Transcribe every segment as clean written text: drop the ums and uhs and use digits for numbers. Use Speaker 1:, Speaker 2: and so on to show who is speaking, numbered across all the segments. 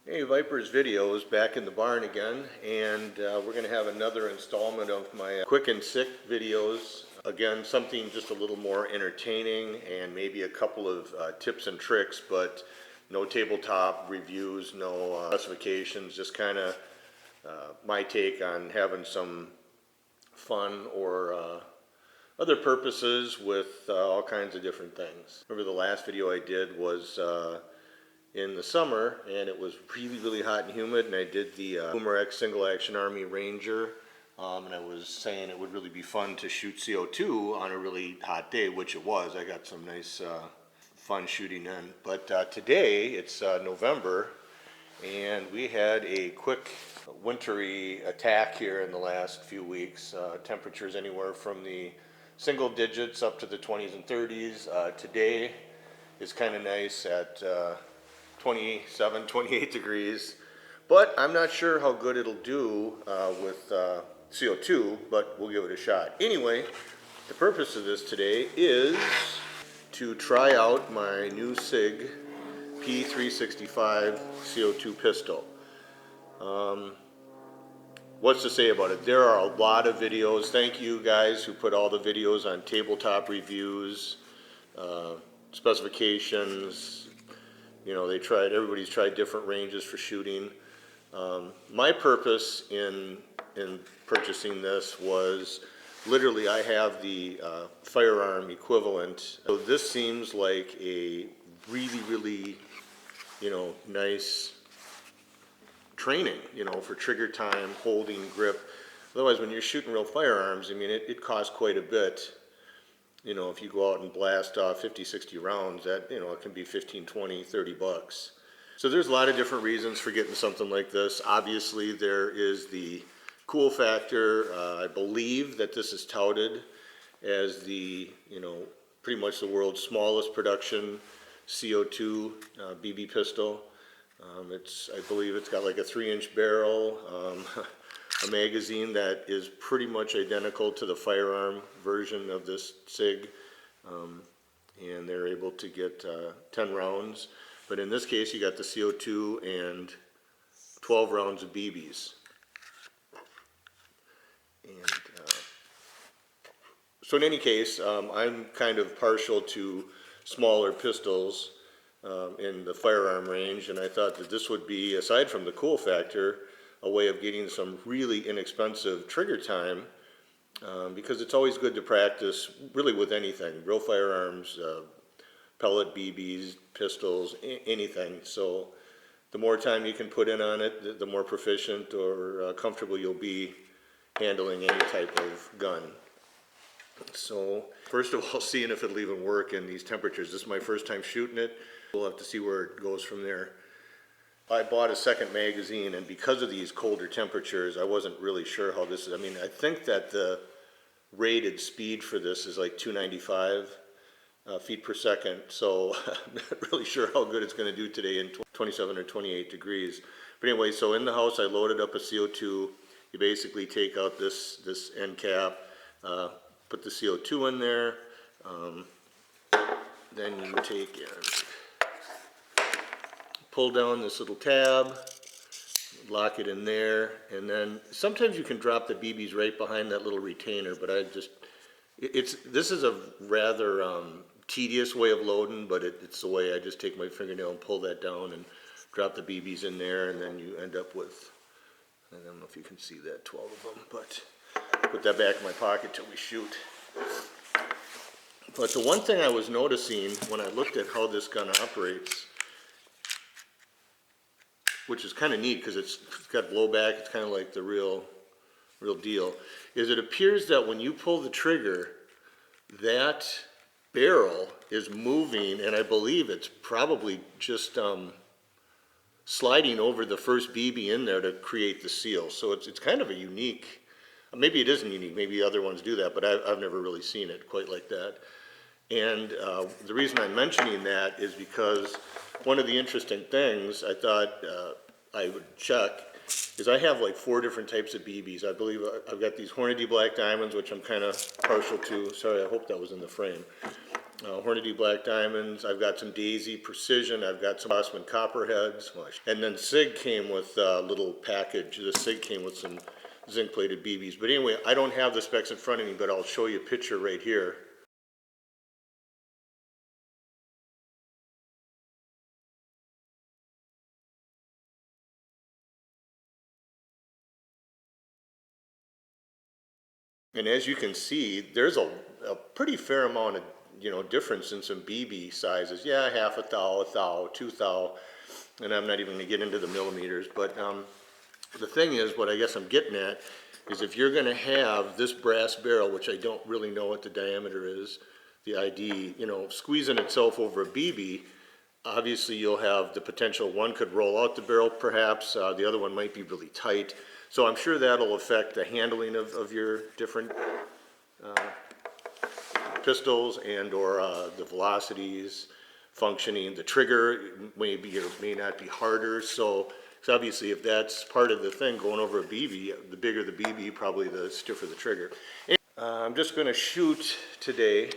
Speaker 1: Hey, Viper's Videos back in the barn again, and we're going to have another installment of my quick and sick videos. Again, something just a little more entertaining and maybe a couple of tips and tricks, but no tabletop reviews, no specifications, just kind of my take on having some fun or other purposes with all kinds of different things. Remember the last video I did was in the summer, and it was really hot and humid, and I did the Boomer X Single Action Army Ranger, and I was saying it would really be fun to shoot CO2 on a really hot day, which it was. I got some nice fun shooting in. But today, it's November, and we had a quick wintry attack here in the last few weeks. Temperatures anywhere from the single digits up to the 20s and 30s. Today is kind of nice at 27, 28 degrees, but I'm not sure how good it'll do with CO2, but we'll give it a shot. Anyway, the purpose of this today is to try out my new Sig P365 CO2 pistol. What's to say about it? There are a lot of videos. Thank you guys who put all the videos on tabletop reviews, specifications. You know, everybody's tried different ranges for shooting. My purpose in purchasing this was literally I have the firearm equivalent. So this seems like a really, nice training, for trigger time, holding, grip. Otherwise, when you're shooting real firearms, I mean, it costs quite a bit. If you go out and blast off 50, 60 rounds, that, it can be 15, 20, 30 bucks. So there's a lot of different reasons for getting something like this. Obviously, there is the cool factor. I believe that this is touted as the, pretty much the world's smallest production CO2 BB pistol. I believe it's got like a 3-inch barrel, a magazine that is pretty much identical to the firearm version of this Sig, and they're able to get 10 rounds. But in this case, you got the CO2 and 12 rounds of BBs. And so in any case, I'm kind of partial to smaller pistols in the firearm range, and I thought that this would be, aside from the cool factor, a way of getting some really inexpensive trigger time, because it's always good to practice really with anything, real firearms, pellet BBs, pistols, anything. So the more time you can put in on it, the more proficient or comfortable you'll be handling any type of gun. So first of all, seeing if it'll even work in these temperatures. This is my first time shooting it. We'll have to see where it goes from there. I bought a second magazine, and because of these colder temperatures, I wasn't really sure how this is. I mean, I think that the rated speed for this is like 295 feet per second, so I'm not really sure how good it's going to do today in 27 or 28 degrees. But anyway, so in the house, I loaded up a CO2. You basically take out this end cap, put the CO2 in there, then you take pull down this little tab, lock it in there, and then sometimes you can drop the BBs right behind that little retainer, but this is a rather tedious way of loading, but it's the way I just take my fingernail and pull that down and drop the BBs in there, and then you end up with, I don't know if you can see that, 12 of them, but put that back in my pocket till we shoot. But the one thing I was noticing when I looked at how this gun operates, which is kind of neat because it's got blowback, it's kind of like the real deal, is it appears that when you pull the trigger, that barrel is moving, and I believe it's probably just sliding over the first BB in there to create the seal. So it's kind of a unique, maybe it isn't unique, maybe other ones do that, but I've never really seen it quite like that. And the reason I'm mentioning that is because one of the interesting things I thought I would check is I have like 4 different types of BBs. I believe I've got these Hornady Black Diamonds, which I'm kind of partial to. Sorry, I hope that was in the frame. Hornady Black Diamonds. I've got some Daisy Precision. I've got some Osman Copperheads. And then Sig came with a little package. The Sig came with some zinc-plated BBs. But anyway, I don't have the specs in front of me, but I'll show you a picture right here. And as you can see, there's a pretty fair amount of, difference in some BB sizes. Yeah, half a thou, 2 thou, and I'm not even gonna get into the millimeters, but the thing is, what I guess I'm getting at, is if you're gonna have this brass barrel, which I don't really know what the diameter is, the ID, squeezing itself over a BB, obviously you'll have the potential, one could roll out the barrel perhaps, the other one might be really tight. So I'm sure that'll affect the handling of your different pistols and or the velocities, functioning. The trigger may be or may not be harder. So obviously if that's part of the thing going over a BB, the bigger the BB, probably the stiffer the trigger. I'm just going to shoot today.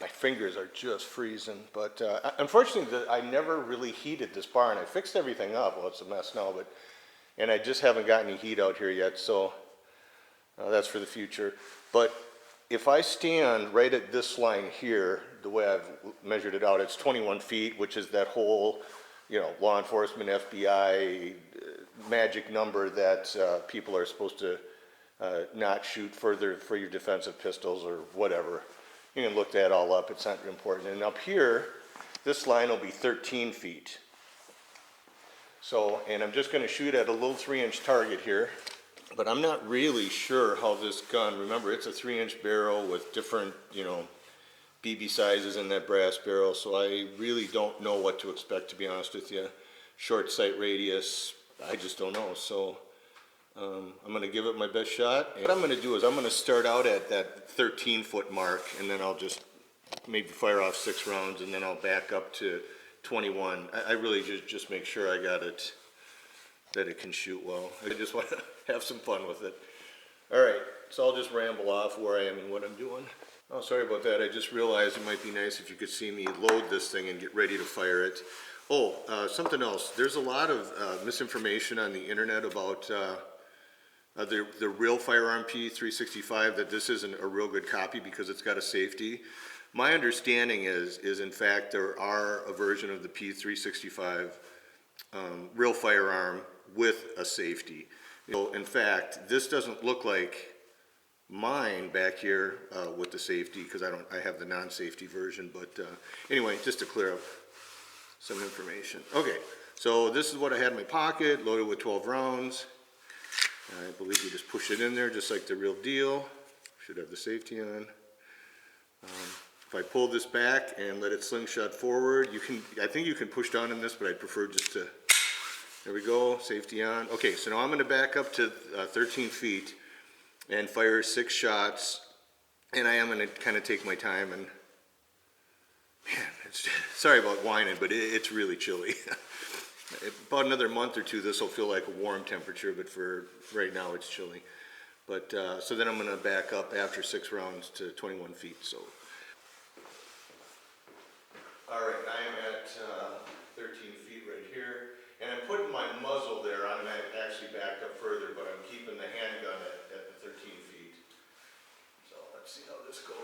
Speaker 1: My fingers are just freezing, but unfortunately I never really heated this barn. I fixed everything up. Well, it's a mess now, and I just haven't got any heat out here yet, so that's for the future. But if I stand right at this line here, the way I've measured it out, it's 21 feet, which is that whole, law enforcement, FBI magic number that people are supposed to not shoot further for your defensive pistols or whatever. You can look that all up, it's not important. And up here, this line will be 13 feet. So, and I'm just going to shoot at a little 3-inch target here, but I'm not really sure how this gun, remember it's a 3-inch barrel with different, BB sizes in that brass barrel, so I really don't know what to expect, to be honest with you. Short sight radius, I just don't know. So I'm going to give it my best shot. And what I'm going to do is I'm going to start out at that 13-foot mark, and then I'll just maybe fire off 6 rounds, and then I'll back up to 21. I really just make sure I got it, that it can shoot well. I just want to have some fun with it. All right, so I'll just ramble off where I am and what I'm doing. Oh, sorry about that. I just realized it might be nice if you could see me load this thing and get ready to fire it. Oh, something else. There's a lot of misinformation on the internet about the real firearm P365, that this isn't a real good copy because it's got a safety. My understanding is in fact there are a version of the P365 real firearm with a safety. So in fact, this doesn't look like mine back here with the safety, because I have the non-safety version. But anyway, just to clear up some information. Okay, so this is what I had in my pocket, loaded with 12 rounds. I believe you just push it in there just like the real deal. Should have the safety on. If I pull this back and let it slingshot forward, I think you can push down in this, but I'd prefer just to, there we go, safety on. Okay, so now I'm going to back up to 13 feet and fire 6 shots, and I am going to kind of take my time. And man, sorry about whining, but it's really chilly. About another month or two, this will feel like a warm temperature, but for right now it's chilly. But so then I'm going to back up after 6 rounds to 21 feet. So, all right, I am at 13 feet right here, and I'm putting my muzzle there. I'm actually backed up further, but I'm keeping the handgun at the 13 feet. So let's see how this goes.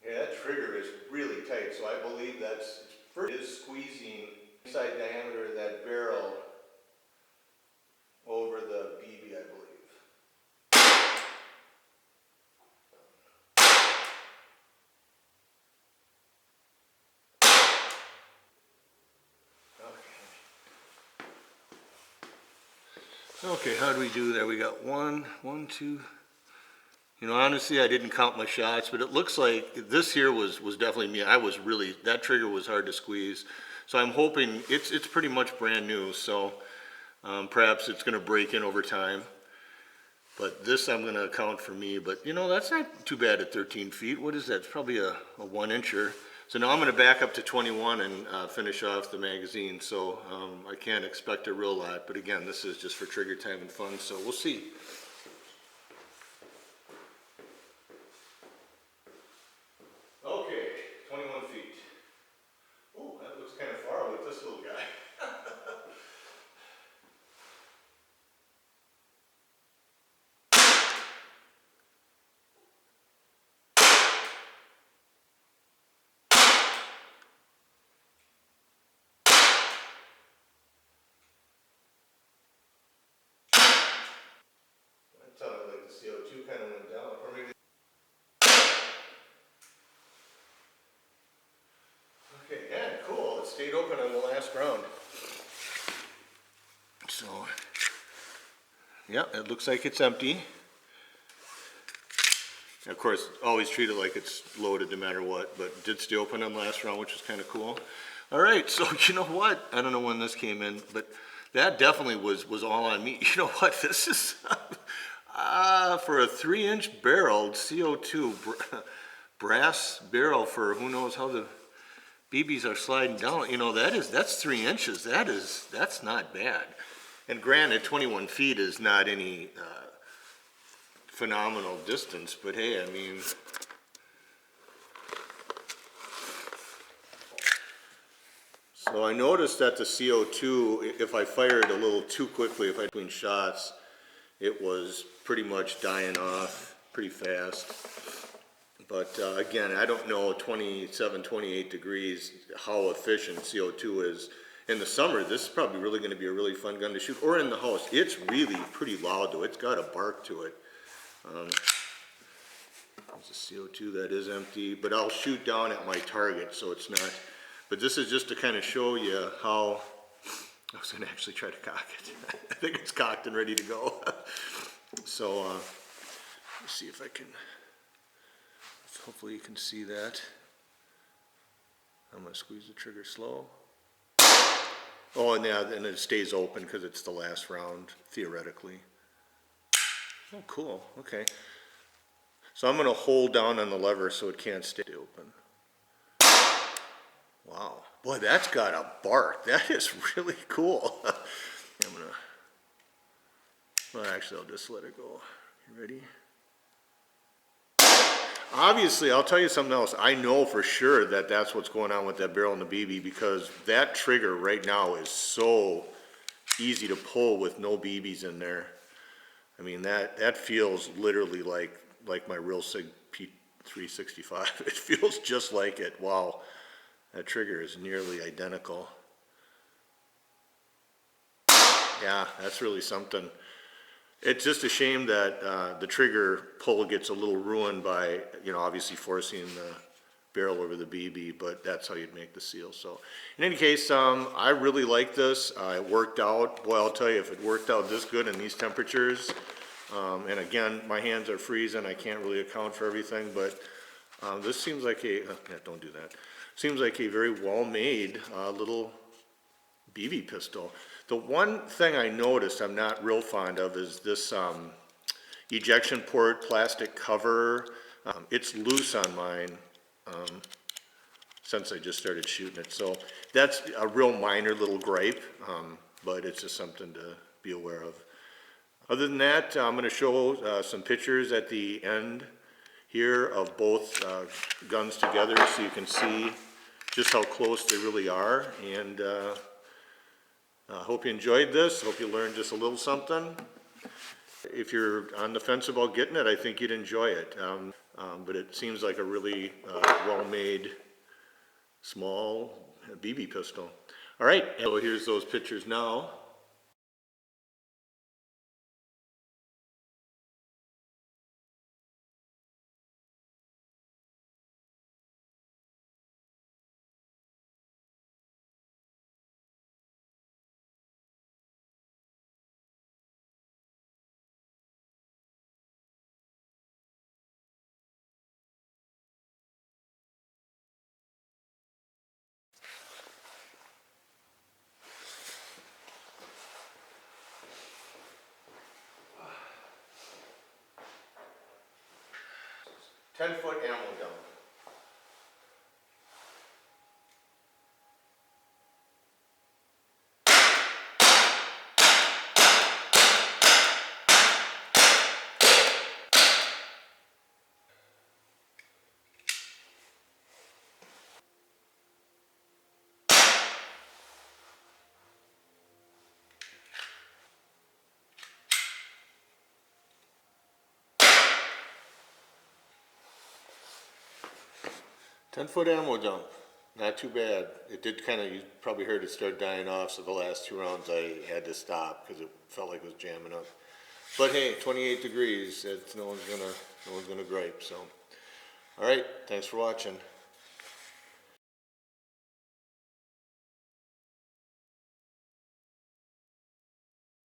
Speaker 1: Yeah, that trigger is really tight, so I believe it is squeezing inside diameter of that barrel over the BB, I believe. Okay, how do we do that? We got 1, 2. Honestly, I didn't count my shots, but it looks like this here was definitely me. That trigger was hard to squeeze. So I'm hoping, it's pretty much brand new, so perhaps it's going to break in over time. But this I'm gonna account for me, but you know, that's not too bad at 13 feet. What is that? It's probably a 1 incher. So now I'm gonna back up to 21 and finish off the magazine. So I can't expect a real lot, but again, this is just for trigger time and fun, so we'll see. Okay, 21 feet. Oh, that looks kind of far with this little guy. That sounded like the CO2 kind of went down, or maybe. Okay, yeah, cool. It stayed open on the last round. So, yeah, it looks like it's empty. Of course, always treat it like it's loaded no matter what, but it did stay open on the last round, which is kind of cool. All right, so you know what? I don't know when this came in, but that definitely was all on me. You know what? This is for a 3-inch barreled CO2 brass barrel for who knows how the BBs are sliding down. You know, that's 3 inches. That's not bad. And granted, 21 feet is not any phenomenal distance, but hey, I mean, so I noticed that the CO2, if I fired a little too quickly, if I between shots, it was pretty much dying off pretty fast. But again, I don't know 27, 28 degrees how efficient CO2 is. In the summer, this is probably really going to be a really fun gun to shoot, or in the house. It's really pretty loud though. It's got a bark to it. There's a CO2 that is empty, but I'll shoot down at my target, so it's not. But this is just to kind of show you how. I was going to actually try to cock it. I think it's cocked and ready to go. So let's see if I can. Hopefully you can see that. I'm going to squeeze the trigger slow. Oh, and yeah, and it stays open because it's the last round, theoretically. Oh, cool. Okay. So I'm going to hold down on the lever so it can't stay open. Wow. Boy, that's got a bark. That is really cool. I'm going to, well, actually, I'll just let it go. You ready? Obviously, I'll tell you something else. I know for sure that that's what's going on with that barrel and the BB, because that trigger right now is so easy to pull with no BBs in there. I mean, that feels literally like my real Sig P365. It feels just like it. Wow, that trigger is nearly identical. Yeah, that's really something. It's just a shame that the trigger pull gets a little ruined by, you know, obviously forcing the barrel over the BB, but that's how you'd make the seal. So in any case, I really like this. It worked out. Boy, I'll tell you, if it worked out this good in these temperatures, and again, my hands are freezing. I can't really account for everything, but this seems like a, yeah, don't do that. Seems like a very well-made little BB pistol. The one thing I noticed I'm not real fond of is this ejection port plastic cover. It's loose on mine since I just started shooting it. So that's a real minor little gripe, but it's just something to be aware of. Other than that, I'm going to show some pictures at the end here of both guns together so you can see just how close they really are. And I hope you enjoyed this. Hope you learned just a little something. If you're on the fence about getting it, I think you'd enjoy it. But it seems like a really well-made, small BB pistol. All right, so here's those pictures now. 10-foot ammo dump. Ten-foot ammo dump, not too bad. It did kind of, you probably heard it start dying off, so the last 2 rounds I had to stop because it felt like it was jamming up. But hey, 28 degrees, no one's gonna gripe, so. All right, thanks for watching.